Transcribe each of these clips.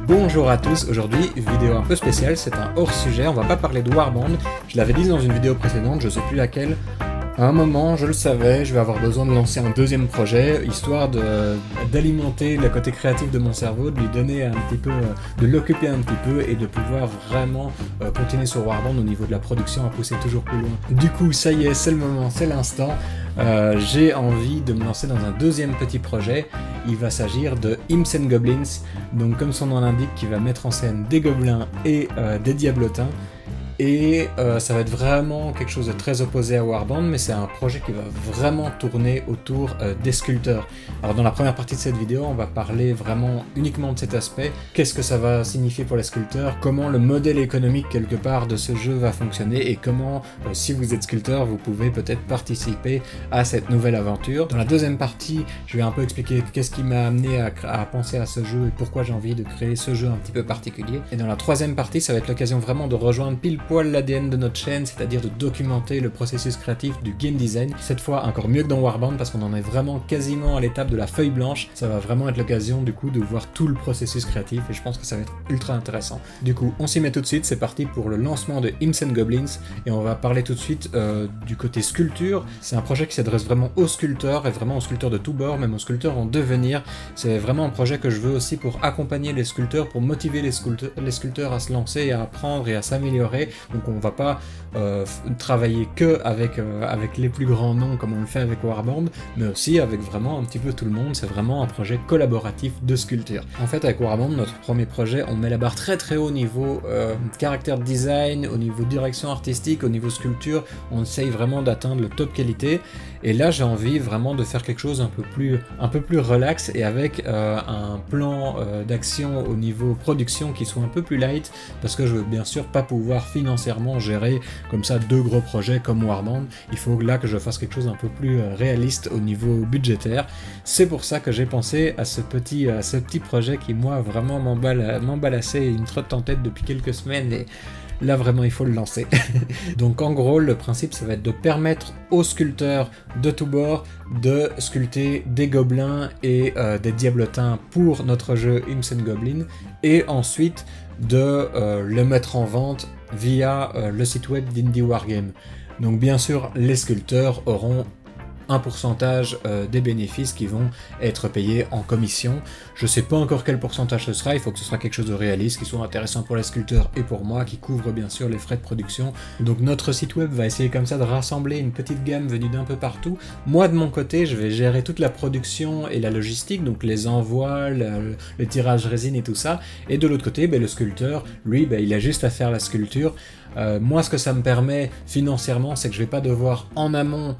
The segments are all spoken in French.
Bonjour à tous, aujourd'hui vidéo un peu spéciale, c'est un hors-sujet, on va pas parler de Warband, je l'avais dit dans une vidéo précédente, je sais plus laquelle. À un moment, je le savais, je vais avoir besoin de lancer un deuxième projet, histoire d'alimenter le côté créatif de mon cerveau, de lui donner un petit peu, de l'occuper un petit peu et de pouvoir vraiment continuer sur Warband au niveau de la production à pousser toujours plus loin. Du coup, ça y est, c'est le moment, c'est l'instant. J'ai envie de me lancer dans un deuxième petit projet. Il va s'agir de Imps and Goblins, donc comme son nom l'indique, qui va mettre en scène des gobelins et des diablotins. Et ça va être vraiment quelque chose de très opposé à Warband, mais c'est un projet qui va vraiment tourner autour des sculpteurs. Alors dans la première partie de cette vidéo, on va parler vraiment uniquement de cet aspect. Qu'est-ce que ça va signifier pour les sculpteurs, comment le modèle économique quelque part de ce jeu va fonctionner et comment, si vous êtes sculpteur, vous pouvez peut-être participer à cette nouvelle aventure. Dans la deuxième partie, je vais un peu expliquer qu'est-ce qui m'a amené à penser à ce jeu et pourquoi j'ai envie de créer ce jeu un petit peu particulier. Et dans la troisième partie, ça va être l'occasion vraiment de rejoindre pile poil l'ADN de notre chaîne, c'est-à-dire de documenter le processus créatif du game design. Cette fois encore mieux que dans Warband parce qu'on en est vraiment quasiment à l'étape de la feuille blanche. Ça va vraiment être l'occasion du coup de voir tout le processus créatif et je pense que ça va être ultra intéressant. Du coup, on s'y met tout de suite, c'est parti pour le lancement de Imps and Goblins et on va parler tout de suite du côté sculpture. C'est un projet qui s'adresse vraiment aux sculpteurs et vraiment aux sculpteurs de tous bords, même aux sculpteurs en devenir. C'est vraiment un projet que je veux aussi pour accompagner les sculpteurs, pour motiver les sculpteurs à se lancer et à apprendre et à s'améliorer. Donc on va pas travailler que avec les plus grands noms comme on le fait avec Warband, mais aussi avec vraiment un petit peu tout le monde. C'est vraiment un projet collaboratif de sculpture. En fait, avec Warband, notre premier projet, on met la barre très très haut au niveau character design, au niveau direction artistique, au niveau sculpture. On essaye vraiment d'atteindre le top qualité. Et là, j'ai envie vraiment de faire quelque chose un peu plus relax et avec un plan d'action au niveau production qui soit un peu plus light, parce que je veux bien sûr pas pouvoir financièrement gérer comme ça deux gros projets comme Warband. Il faut là que je fasse quelque chose un peu plus réaliste au niveau budgétaire. C'est pour ça que j'ai pensé à ce petit projet qui moi vraiment m'emballe assez, il me trotte en tête depuis quelques semaines et là vraiment il faut le lancer. Donc en gros le principe ça va être de permettre aux sculpteurs de tous bords de sculpter des gobelins et des diablotins pour notre jeu Imps and Goblins et ensuite de le mettre en vente via le site web d'Indie Wargame. Donc bien sûr les sculpteurs auront un pourcentage des bénéfices qui vont être payés en commission. Je sais pas encore quel pourcentage ce sera, il faut que ce soit quelque chose de réaliste, qui soit intéressant pour les sculpteurs et pour moi, qui couvre bien sûr les frais de production. Donc notre site web va essayer comme ça de rassembler une petite gamme venue d'un peu partout. Moi de mon côté, je vais gérer toute la production et la logistique, donc les envois, le tirage résine et tout ça. Et de l'autre côté, le sculpteur, lui, il a juste à faire la sculpture. Moi, ce que ça me permet financièrement, c'est que je vais pas devoir en amont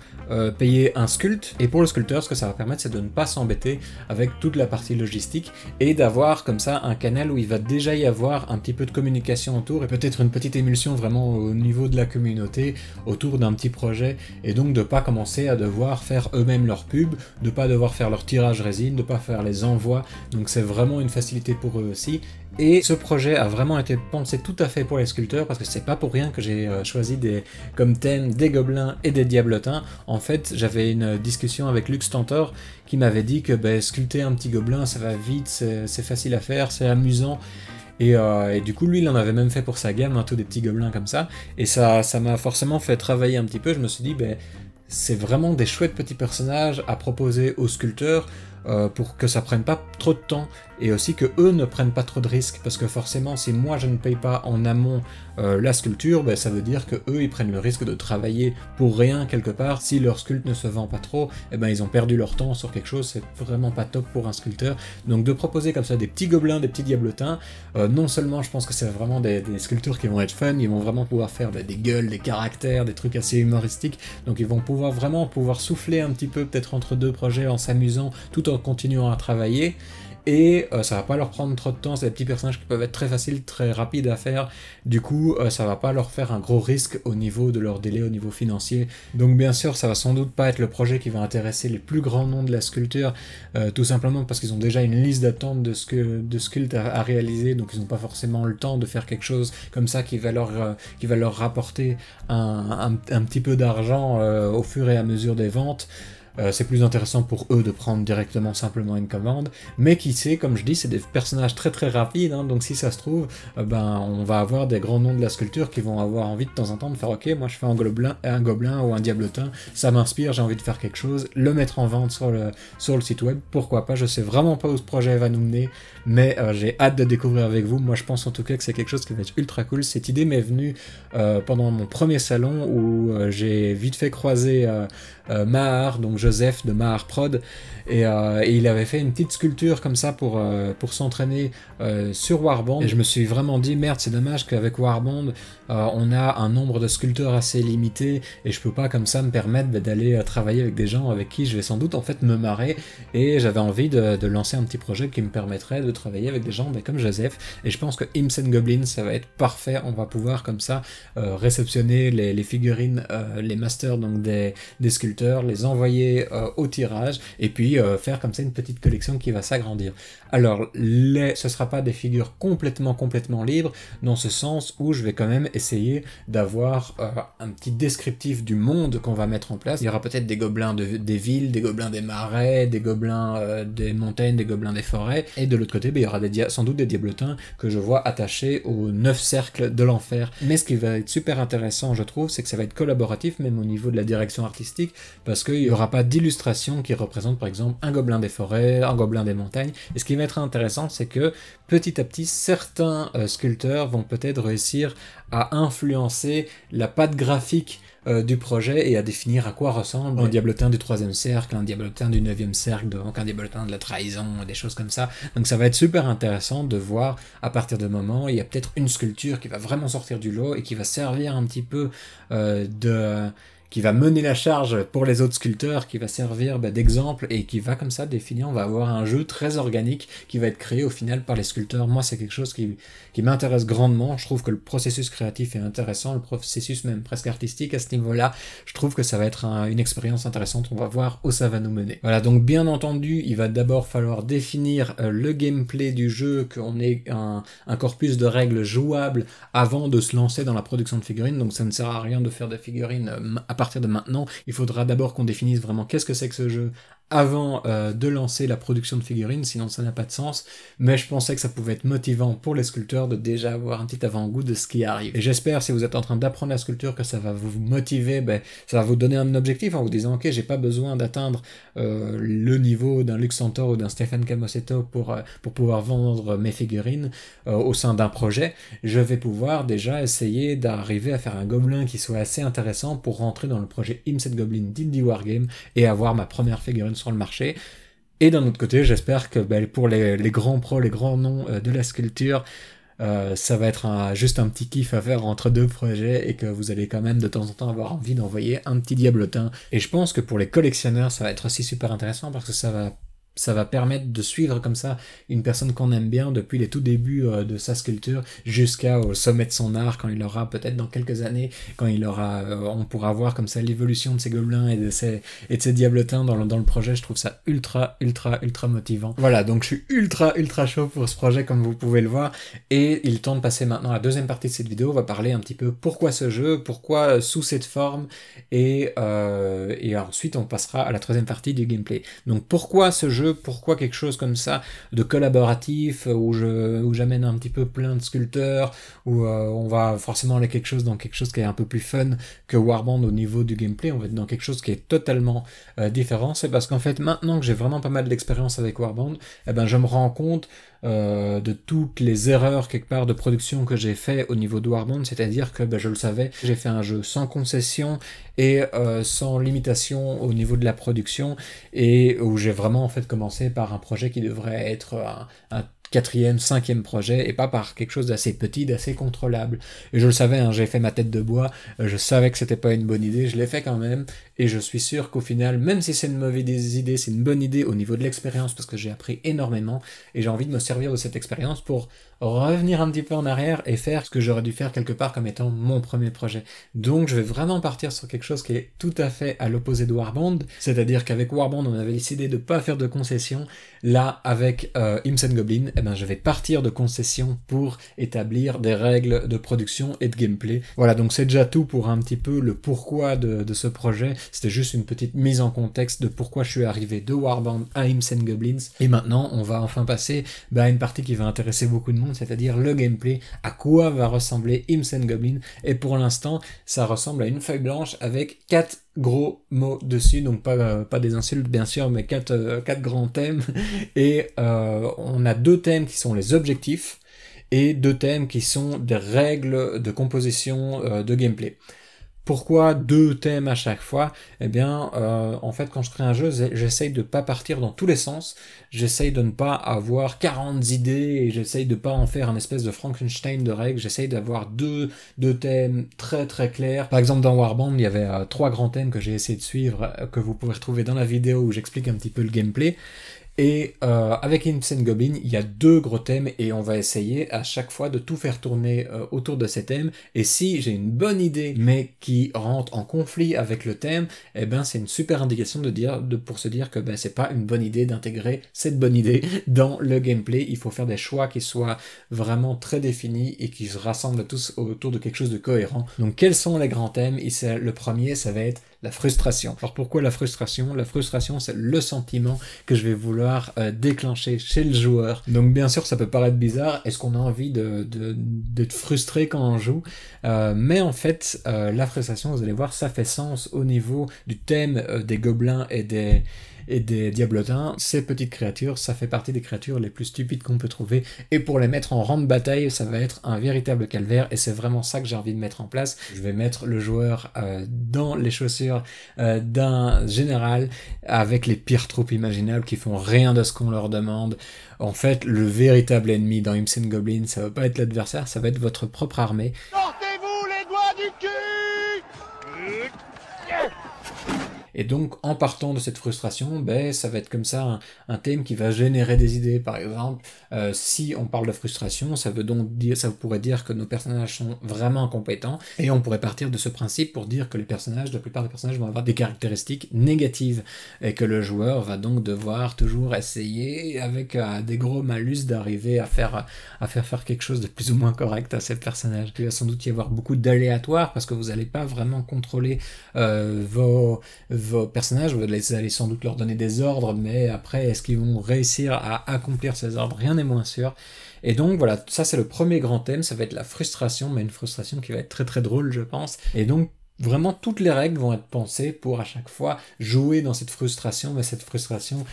payer un sculpte, et pour le sculpteur, ce que ça va permettre, c'est de ne pas s'embêter avec toute la partie logistique, et d'avoir comme ça un canal où il va déjà y avoir un petit peu de communication autour, et peut-être une petite émulsion vraiment au niveau de la communauté, autour d'un petit projet, et donc de pas commencer à devoir faire eux-mêmes leur pub, de pas devoir faire leur tirage résine, de pas faire les envois, donc c'est vraiment une facilité pour eux aussi. Et ce projet a vraiment été pensé tout à fait pour les sculpteurs parce que c'est pas pour rien que j'ai choisi comme thème des gobelins et des diablotins. En fait, j'avais une discussion avec Lux Tantor qui m'avait dit que sculpter un petit gobelin ça va vite, c'est facile à faire, c'est amusant. Et du coup, lui, il en avait même fait pour sa gamme, tous des petits gobelins comme ça. Et ça m'a forcément fait travailler un petit peu. Je me suis dit, c'est vraiment des chouettes petits personnages à proposer aux sculpteurs pour que ça prenne pas trop de temps et aussi que eux ne prennent pas trop de risques, parce que forcément si moi je ne paye pas en amont la sculpture, ça veut dire que eux ils prennent le risque de travailler pour rien quelque part. Si leur sculpte ne se vend pas trop, ils ont perdu leur temps sur quelque chose, c'est vraiment pas top pour un sculpteur. Donc de proposer comme ça des petits gobelins, des petits diablotins, non seulement je pense que c'est vraiment des sculptures qui vont être fun, ils vont vraiment pouvoir faire des gueules, des caractères, des trucs assez humoristiques, donc ils vont pouvoir souffler un petit peu peut-être entre deux projets en s'amusant tout en continuant à travailler. Et ça va pas leur prendre trop de temps, c'est des petits personnages qui peuvent être très faciles, très rapides à faire, du coup ça va pas leur faire un gros risque au niveau de leur délai, au niveau financier. Donc bien sûr ça va sans doute pas être le projet qui va intéresser les plus grands noms de la sculpture, tout simplement parce qu'ils ont déjà une liste d'attente de sculptes à réaliser, donc ils n'ont pas forcément le temps de faire quelque chose comme ça qui va leur rapporter un petit peu d'argent au fur et à mesure des ventes. c'est plus intéressant pour eux de prendre directement simplement une commande, mais qui sait, comme je dis, c'est des personnages très très rapides, hein, donc si ça se trouve, on va avoir des grands noms de la sculpture qui vont avoir envie de temps en temps de faire ok, moi je fais un gobelin ou un diablotin, ça m'inspire, j'ai envie de faire quelque chose, le mettre en vente sur le site web, pourquoi pas, je sais vraiment pas où ce projet va nous mener, mais j'ai hâte de découvrir avec vous. Moi je pense en tout cas que c'est quelque chose qui va être ultra cool. Cette idée m'est venue pendant mon premier salon où j'ai vite fait croiser Mahar, donc Joseph de Mahar Prod, et il avait fait une petite sculpture comme ça pour s'entraîner sur Warband, et je me suis vraiment dit merde, c'est dommage qu'avec Warband on a un nombre de sculpteurs assez limité et je peux pas comme ça me permettre d'aller travailler avec des gens avec qui je vais sans doute en fait me marrer, et j'avais envie de lancer un petit projet qui me permettrait de travailler avec des gens comme Joseph, et je pense que Imps and Goblins ça va être parfait. On va pouvoir comme ça réceptionner les figurines, les masters donc des sculpteurs, les envoyer au tirage, et puis faire comme ça une petite collection qui va s'agrandir. Alors ce sera pas des figures complètement libres, dans ce sens où je vais quand même essayer d'avoir un petit descriptif du monde qu'on va mettre en place. Il y aura peut-être des gobelins des villes, des gobelins des marais, des gobelins des montagnes, des gobelins des forêts, et de l'autre côté il y aura sans doute des diablotins que je vois attachés aux 9 cercles de l'enfer. Mais ce qui va être super intéressant je trouve, c'est que ça va être collaboratif même au niveau de la direction artistique, parce qu'il n'y aura pas d'illustration qui représente par exemple un gobelin des forêts, un gobelin des montagnes, et ce qui va être intéressant c'est que petit à petit certains sculpteurs vont peut-être réussir à influencer la patte graphique du projet et à définir à quoi ressemble un diablotin du 3e cercle, un diablotin du 9e cercle, donc un diablotin de la trahison, des choses comme ça. Donc ça va être super intéressant de voir à partir de moment, il y a peut-être une sculpture qui va vraiment sortir du lot et qui va servir un petit peu qui va mener la charge pour les autres sculpteurs, qui va servir d'exemple et qui va comme ça définir, on va avoir un jeu très organique qui va être créé au final par les sculpteurs. Moi c'est quelque chose qui m'intéresse grandement, je trouve que le processus créatif est intéressant, le processus même presque artistique à ce niveau-là, je trouve que ça va être une expérience intéressante, on va voir où ça va nous mener. Voilà, donc bien entendu, il va d'abord falloir définir le gameplay du jeu, qu'on ait un corpus de règles jouables avant de se lancer dans la production de figurines, donc ça ne sert à rien de faire des figurines à partir de maintenant, il faudra d'abord qu'on définisse vraiment qu'est-ce que c'est que ce jeu avant de lancer la production de figurines, sinon ça n'a pas de sens, mais je pensais que ça pouvait être motivant pour les sculpteurs de déjà avoir un petit avant-goût de ce qui arrive. Et j'espère, si vous êtes en train d'apprendre la sculpture, que ça va vous motiver, ça va vous donner un objectif en vous disant ok, j'ai pas besoin d'atteindre le niveau d'un Luxantor ou d'un Stéphane Camosetto pour pouvoir vendre mes figurines au sein d'un projet, je vais pouvoir déjà essayer d'arriver à faire un gobelin qui soit assez intéressant pour rentrer dans le projet Imps and Goblins d'Indie Wargame et avoir ma première figurine sur le marché. Et d'un autre côté, j'espère que pour les grands pros, les grands noms de la sculpture, ça va être juste un petit kiff à faire entre deux projets et que vous allez quand même de temps en temps avoir envie d'envoyer un petit diablotin. Et je pense que pour les collectionneurs, ça va être aussi super intéressant parce que ça va permettre de suivre comme ça une personne qu'on aime bien depuis les tout débuts de sa sculpture jusqu'au sommet de son art, quand il aura peut-être dans quelques années, quand on pourra voir comme ça l'évolution de ses gobelins et de ses diablotins dans le projet. Je trouve ça ultra motivant. Voilà, donc je suis ultra chaud pour ce projet comme vous pouvez le voir, et il est temps de passer maintenant à la deuxième partie de cette vidéo. On va parler un petit peu pourquoi ce jeu, pourquoi sous cette forme, et ensuite on passera à la troisième partie du gameplay. Donc pourquoi ce jeu, pourquoi quelque chose comme ça de collaboratif où j'amène un petit peu plein de sculpteurs, où on va forcément aller dans quelque chose qui est un peu plus fun que Warband au niveau du gameplay, on va être dans quelque chose qui est totalement différent. C'est parce qu'en fait maintenant que j'ai vraiment pas mal d'expérience avec Warband, je me rends compte de toutes les erreurs quelque part de production que j'ai fait au niveau de Warband, c'est-à-dire que je le savais, j'ai fait un jeu sans concession et sans limitation au niveau de la production, et où j'ai vraiment en fait commencé par un projet qui devrait être un 4e, 5e projet, et pas par quelque chose d'assez petit, d'assez contrôlable. Et je le savais, j'ai fait ma tête de bois, je savais que c'était pas une bonne idée, je l'ai fait quand même, et je suis sûr qu'au final, même si c'est une mauvaise idée, c'est une bonne idée au niveau de l'expérience, parce que j'ai appris énormément, et j'ai envie de me servir de cette expérience pour revenir un petit peu en arrière et faire ce que j'aurais dû faire quelque part comme étant mon premier projet. Donc je vais vraiment partir sur quelque chose qui est tout à fait à l'opposé de Warband, c'est-à-dire qu'avec Warband on avait décidé de pas faire de concessions. Là avec Imps and Goblins, je vais partir de concessions pour établir des règles de production et de gameplay. Voilà, donc c'est déjà tout pour un petit peu le pourquoi de ce projet. c'était juste une petite mise en contexte de pourquoi je suis arrivé de Warband à Imps and Goblins. Et maintenant, on va enfin passer à une partie qui va intéresser beaucoup de monde, c'est-à-dire le gameplay, à quoi va ressembler Imps and Goblins. Et pour l'instant, ça ressemble à une feuille blanche avec 4 gros mots dessus, donc pas des insultes bien sûr, mais 4 grands thèmes. Et on a 2 thèmes qui sont les objectifs, et 2 thèmes qui sont des règles de composition de gameplay. Pourquoi 2 thèmes à chaque fois? Eh bien, en fait, quand je crée un jeu, j'essaye de pas partir dans tous les sens, j'essaye de ne pas avoir 40 idées, et j'essaye de pas en faire un espèce de Frankenstein de règles, j'essaye d'avoir deux thèmes très très clairs. Par exemple, dans Warband, il y avait 3 grands thèmes que j'ai essayé de suivre, que vous pouvez retrouver dans la vidéo où j'explique un petit peu le gameplay. Et avec Imps and Goblins, il y a 2 gros thèmes et on va essayer à chaque fois de tout faire tourner autour de ces thèmes. Et si j'ai une bonne idée mais qui rentre en conflit avec le thème, eh ben c'est une super indication pour se dire que c'est pas une bonne idée d'intégrer cette bonne idée dans le gameplay. Il faut faire des choix qui soient vraiment très définis et qui se rassemblent tous autour de quelque chose de cohérent. Donc quels sont les grands thèmes? Le premier, ça va être la frustration. Alors pourquoi la frustration? La frustration, c'est le sentiment que je vais vouloir déclencher chez le joueur. Donc bien sûr, ça peut paraître bizarre. Est-ce qu'on a envie d'être frustré quand on joue? Mais en fait, la frustration, vous allez voir, ça fait sens au niveau du thème des gobelins et des diablotins. Ces petites créatures, ça fait partie des créatures les plus stupides qu'on peut trouver, et pour les mettre en rang de bataille, ça va être un véritable calvaire, et c'est vraiment ça que j'ai envie de mettre en place. Je vais mettre le joueur dans les chaussures d'un général, avec les pires troupes imaginables qui font rien de ce qu'on leur demande. En fait, le véritable ennemi dans Imps and Goblins, ça va pas être l'adversaire, ça va être votre propre armée. Sortez-vous les doigts du cul! Et donc, en partant de cette frustration, ça va être comme ça un thème qui va générer des idées. Par exemple, si on parle de frustration, ça pourrait dire que nos personnages sont vraiment incompétents, et on pourrait partir de ce principe pour dire que la plupart des personnages vont avoir des caractéristiques négatives, et que le joueur va donc devoir toujours essayer, avec des gros malus, d'arriver à faire quelque chose de plus ou moins correct à ces personnages. Il va sans doute y avoir beaucoup d'aléatoires, parce que vous n'allez pas vraiment contrôler vos personnages, vous allez sans doute leur donner des ordres, mais après, est-ce qu'ils vont réussir à accomplir ces ordres? Rien n'est moins sûr. Et donc voilà, ça c'est le premier grand thème, ça va être la frustration, mais une frustration qui va être très très drôle, je pense. Et donc, vraiment, toutes les règles vont être pensées pour à chaque fois jouer dans cette frustration, mais cette frustration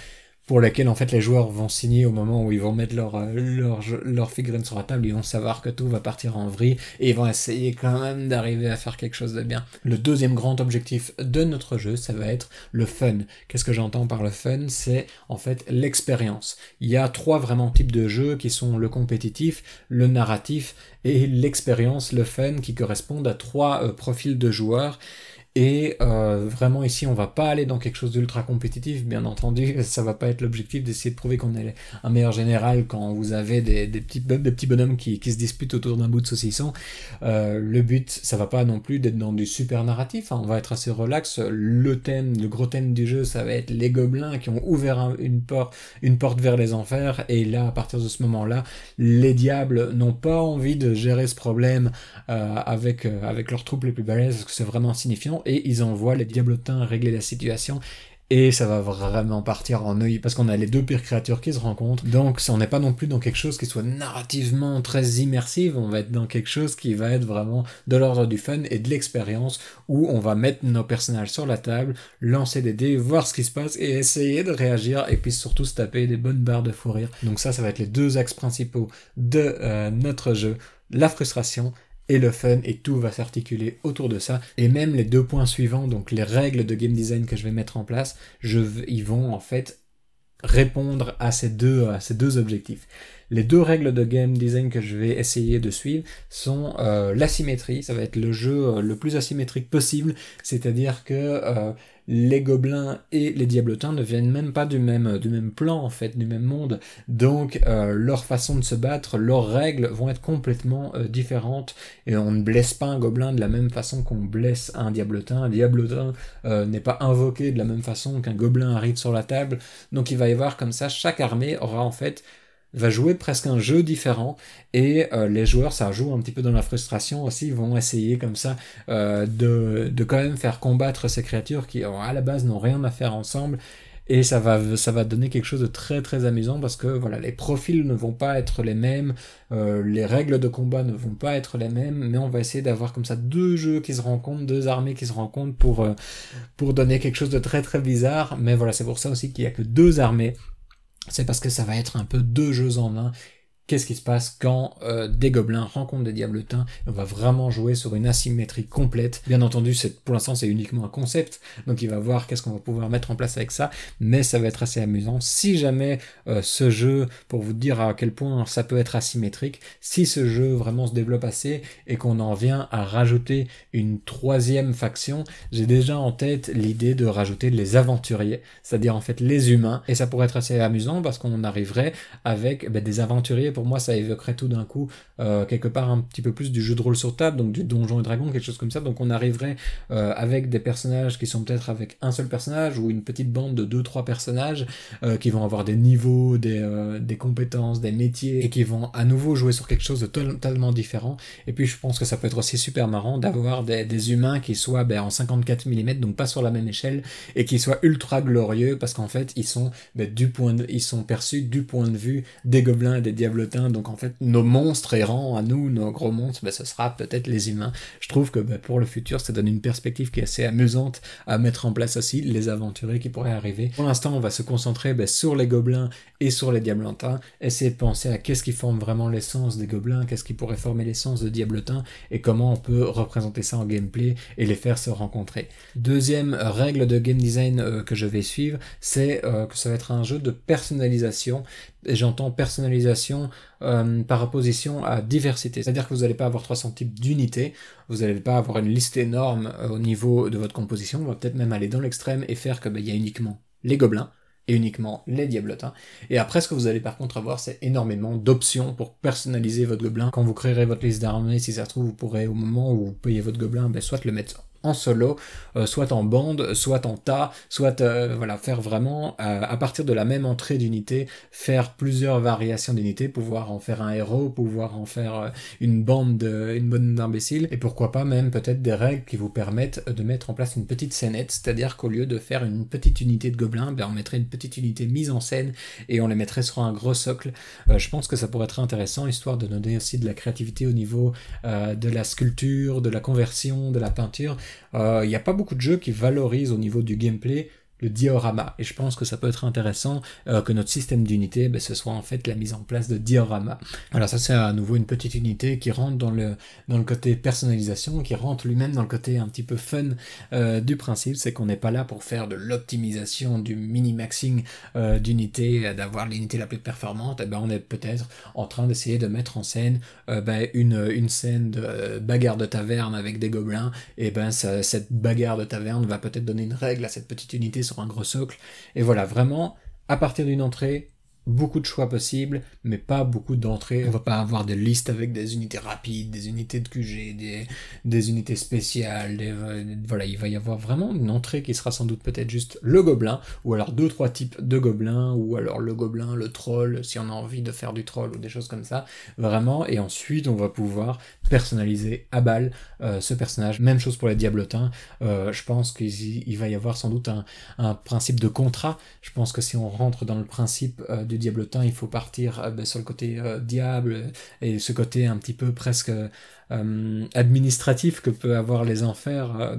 pour laquelle en fait les joueurs vont signer au moment où ils vont mettre leur figurine sur la table. Ils vont savoir que tout va partir en vrille, et ils vont essayer quand même d'arriver à faire quelque chose de bien. Le deuxième grand objectif de notre jeu, ça va être le fun. Qu'est-ce que j'entends par le fun? C'est en fait l'expérience. Il y a 3 vraiment types de jeux qui sont le compétitif, le narratif et l'expérience, le fun, qui correspondent à 3 profils de joueurs. Et vraiment ici, on va pas aller dans quelque chose d'ultra compétitif, bien entendu, ça va pas être l'objectif d'essayer de prouver qu'on est un meilleur général quand vous avez des petits bonhommes qui se disputent autour d'un bout de saucisson. Le but, ça va pas non plus d'être dans du super narratif, hein. On va être assez relax. Le gros thème du jeu, ça va être les gobelins qui ont ouvert une porte vers les enfers, et là, à partir de ce moment-là, les diables n'ont pas envie de gérer ce problème avec leurs troupes les plus balèzes, parce que c'est vraiment insignifiant, et ils envoient les diablotins régler la situation, et ça va vraiment partir en neuil, parce qu'on a les 2 pires créatures qui se rencontrent. Donc on n'est pas non plus dans quelque chose qui soit narrativement très immersif, on va être dans quelque chose qui va être vraiment de l'ordre du fun et de l'expérience, où on va mettre nos personnages sur la table, lancer des dés, voir ce qui se passe, et essayer de réagir, et puis surtout se taper des bonnes barres de fou rire. Donc ça va être les 2 axes principaux de notre jeu, la frustration et le fun, et tout va s'articuler autour de ça. Et même les 2 points suivants, donc les règles de game design que je vais mettre en place, ils vont en fait répondre à ces deux objectifs. Les 2 règles de game design que je vais essayer de suivre sont l'asymétrie. Ça va être le jeu le plus asymétrique possible, c'est-à-dire que les gobelins et les diablotins ne viennent même pas du même plan, en fait, du même monde. Donc leur façon de se battre, leurs règles vont être complètement différentes, et on ne blesse pas un gobelin de la même façon qu'on blesse un diablotin. Un diablotin n'est pas invoqué de la même façon qu'un gobelin arrive sur la table. Donc il va y avoir comme ça, chaque armée aura en fait va jouer presque un jeu différent, et les joueurs, ça joue un petit peu dans la frustration aussi, vont essayer comme ça de quand même faire combattre ces créatures qui à la base n'ont rien à faire ensemble. Et ça va donner quelque chose de très très amusant, parce que voilà, les profils ne vont pas être les mêmes, les règles de combat ne vont pas être les mêmes, mais on va essayer d'avoir comme ça deux jeux qui se rencontrent, deux armées qui se rencontrent pour donner quelque chose de très très bizarre. Mais voilà, c'est pour ça aussi qu'il n'y a que deux armées, c'est parce que ça va être un peu deux jeux en un. Qu'est-ce qui se passe quand des gobelins rencontrent des diablotins? On va vraiment jouer sur une asymétrie complète. Bien entendu, pour l'instant, c'est uniquement un concept, donc il va voir qu'est-ce qu'on va pouvoir mettre en place avec ça, mais ça va être assez amusant. Si jamais ce jeu, pour vous dire à quel point ça peut être asymétrique, si ce jeu vraiment se développe assez et qu'on en vient à rajouter une troisième faction, j'ai déjà en tête l'idée de rajouter les aventuriers, c'est-à-dire en fait les humains, et ça pourrait être assez amusant parce qu'on arriverait avec des aventuriers. Pour moi, ça évoquerait tout d'un coup quelque part un petit peu plus du jeu de rôle sur table, donc du Donjon et Dragon, quelque chose comme ça. Donc on arriverait avec des personnages qui sont peut-être avec un seul personnage ou une petite bande de 2-3 personnages qui vont avoir des niveaux, des compétences, des métiers, et qui vont à nouveau jouer sur quelque chose de totalement différent. Et puis je pense que ça peut être aussi super marrant d'avoir des humains qui soient en 54 mm, donc pas sur la même échelle, et qui soient ultra glorieux, parce qu'en fait ils sont ils sont perçus du point de vue des gobelins et des diablotins. Donc en fait nos monstres errants à nous, nos gros monstres, ce sera peut-être les humains. Je trouve que pour le futur ça donne une perspective qui est assez amusante à mettre en place aussi, les aventuriers qui pourraient arriver. Pour l'instant on va se concentrer sur les gobelins et sur les diablotins, essayer de penser à qu'est-ce qui forme vraiment l'essence des gobelins, qu'est-ce qui pourrait former l'essence de diablotins, et comment on peut représenter ça en gameplay et les faire se rencontrer. Deuxième règle de game design que je vais suivre, c'est que ça va être un jeu de personnalisation. Et j'entends personnalisation par opposition à diversité. C'est-à-dire que vous n'allez pas avoir 300 types d'unités, vous n'allez pas avoir une liste énorme au niveau de votre composition, on va peut-être même aller dans l'extrême et faire que y a uniquement les gobelins et uniquement les diablotins. Et après, ce que vous allez par contre avoir, c'est énormément d'options pour personnaliser votre gobelin. Quand vous créerez votre liste d'armées, si ça se trouve, vous pourrez, au moment où vous payez votre gobelin, soit le mettre en solo, soit en bande, soit en tas, soit faire vraiment à partir de la même entrée d'unité, faire plusieurs variations d'unités, pouvoir en faire un héros, pouvoir en faire une bande d'imbéciles, et pourquoi pas même peut-être des règles qui vous permettent de mettre en place une petite scénette, c'est-à-dire qu'au lieu de faire une petite unité de gobelins, on mettrait une petite unité mise en scène et on les mettrait sur un gros socle. Je pense que ça pourrait être intéressant, histoire de donner aussi de la créativité au niveau de la sculpture, de la conversion, de la peinture. Il n'y a pas beaucoup de jeux qui valorisent au niveau du gameplay le diorama, et je pense que ça peut être intéressant que notre système d'unité, ce soit en fait la mise en place de diorama. Voilà, ça c'est à nouveau une petite unité qui rentre dans le côté personnalisation, qui rentre lui-même dans le côté un petit peu fun du principe, c'est qu'on n'est pas là pour faire de l'optimisation, du mini-maxing d'unité, d'avoir l'unité la plus performante. On est peut-être en train d'essayer de mettre en scène une scène de bagarre de taverne avec des gobelins, et cette bagarre de taverne va peut-être donner une règle à cette petite unité sur un gros socle, et voilà, vraiment, à partir d'une entrée, beaucoup de choix possibles, mais pas beaucoup d'entrées. On va pas avoir des listes avec des unités rapides, des unités de QG, des unités spéciales, voilà, il va y avoir vraiment une entrée qui sera sans doute peut-être juste le gobelin, ou alors 2-3 types de gobelins, ou alors le gobelin, le troll, si on a envie de faire du troll, ou des choses comme ça, vraiment, et ensuite on va pouvoir personnaliser à balle ce personnage. Même chose pour les diablotins, je pense qu'il va y avoir sans doute un principe de contrat. Je pense que si on rentre dans le principe du diablotin, il faut partir sur le côté diable, et ce côté un petit peu presque administratif que peut avoir les enfers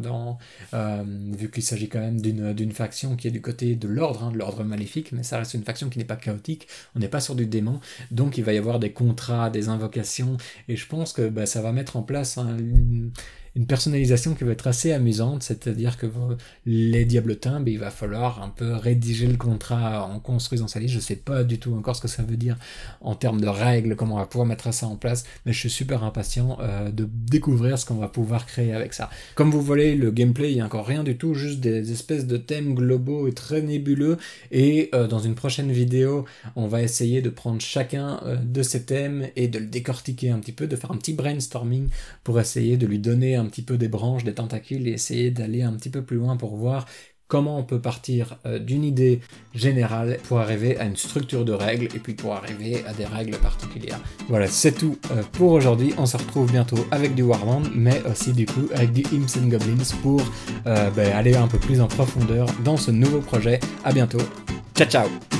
vu qu'il s'agit quand même d'une faction qui est du côté de l'ordre maléfique, mais ça reste une faction qui n'est pas chaotique, on n'est pas sur du démon, donc il va y avoir des contrats, des invocations, et je pense que ça va mettre en place une personnalisation qui va être assez amusante, c'est-à-dire que les diablotins, il va falloir un peu rédiger le contrat en construisant sa liste. Je sais pas du tout encore ce que ça veut dire en termes de règles, comment on va pouvoir mettre ça en place, mais je suis super impatient de découvrir ce qu'on va pouvoir créer avec ça. Comme vous voyez, le gameplay, il n'y a encore rien du tout, juste des espèces de thèmes globaux et très nébuleux, et dans une prochaine vidéo, on va essayer de prendre chacun de ces thèmes et de le décortiquer un petit peu, de faire un petit brainstorming pour essayer de lui donner un petit peu des branches, des tentacules, et essayer d'aller un petit peu plus loin pour voir comment on peut partir d'une idée générale pour arriver à une structure de règles et puis pour arriver à des règles particulières. Voilà, c'est tout pour aujourd'hui. On se retrouve bientôt avec du Warband, mais aussi du coup avec du Imps and Goblins pour aller un peu plus en profondeur dans ce nouveau projet. À bientôt, ciao ciao.